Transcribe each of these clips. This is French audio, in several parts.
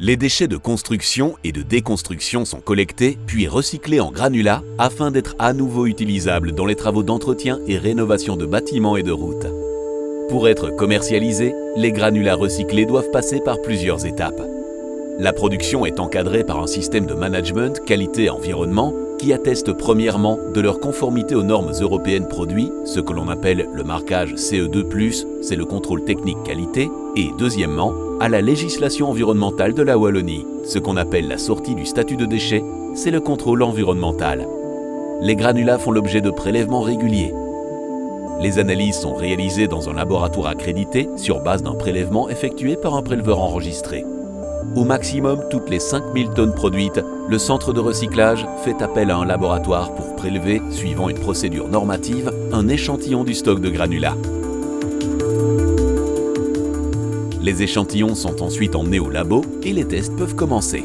Les déchets de construction et de déconstruction sont collectés puis recyclés en granulats afin d'être à nouveau utilisables dans les travaux d'entretien et rénovation de bâtiments et de routes. Pour être commercialisés, les granulats recyclés doivent passer par plusieurs étapes. La production est encadrée par un système de management qualité-environnement qui atteste premièrement de leur conformité aux normes européennes produits, ce que l'on appelle le marquage CE2+, c'est le contrôle technique qualité, et deuxièmement, à la législation environnementale de la Wallonie, ce qu'on appelle la sortie du statut de déchet, c'est le contrôle environnemental. Les granulats font l'objet de prélèvements réguliers. Les analyses sont réalisées dans un laboratoire accrédité sur base d'un prélèvement effectué par un préleveur enregistré. Au maximum, toutes les 5000 tonnes produites, le centre de recyclage fait appel à un laboratoire pour prélever, suivant une procédure normative, un échantillon du stock de granulats. Les échantillons sont ensuite emmenés au labo et les tests peuvent commencer.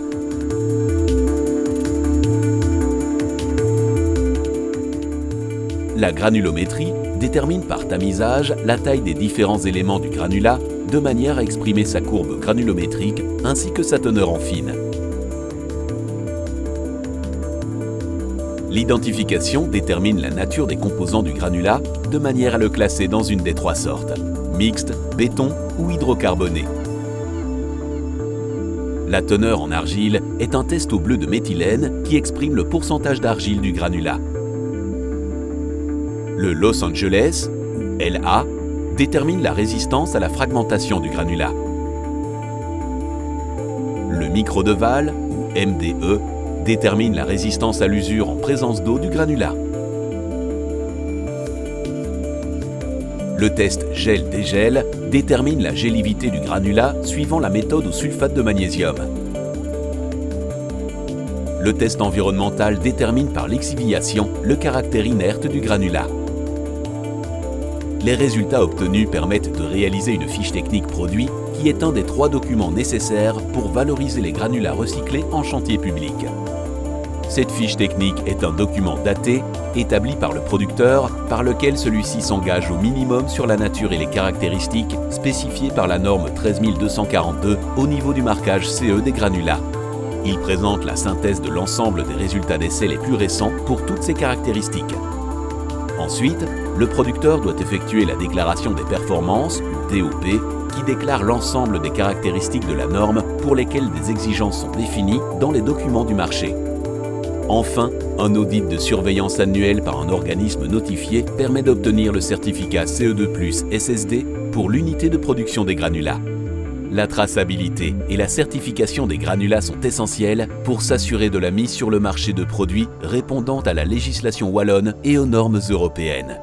La granulométrie détermine par tamisage la taille des différents éléments du granulat de manière à exprimer sa courbe granulométrique ainsi que sa teneur en fine. L'identification détermine la nature des composants du granulat de manière à le classer dans une des trois sortes, mixte, béton ou hydrocarboné. La teneur en argile est un test au bleu de méthylène qui exprime le pourcentage d'argile du granulat. Le Los Angeles, ou LA, détermine la résistance à la fragmentation du granulat. Le microdeval, ou MDE, détermine la résistance à l'usure en présence d'eau du granulat. Le test gel-dégel détermine la gélivité du granulat suivant la méthode au sulfate de magnésium. Le test environnemental détermine par l'exhibition le caractère inerte du granulat. Les résultats obtenus permettent de réaliser une fiche technique produit qui est un des 3 documents nécessaires pour valoriser les granulats recyclés en chantier public. Cette fiche technique est un document daté, établi par le producteur, par lequel celui-ci s'engage au minimum sur la nature et les caractéristiques spécifiées par la norme 13242 au niveau du marquage CE des granulats. Il présente la synthèse de l'ensemble des résultats d'essais les plus récents pour toutes ces caractéristiques. Ensuite, le producteur doit effectuer la déclaration des performances, ou DOP, qui déclare l'ensemble des caractéristiques de la norme pour lesquelles des exigences sont définies dans les documents du marché. Enfin, un audit de surveillance annuel par un organisme notifié permet d'obtenir le certificat CE2+, SSD pour l'unité de production des granulats. La traçabilité et la certification des granulats sont essentielles pour s'assurer de la mise sur le marché de produits répondant à la législation wallonne et aux normes européennes.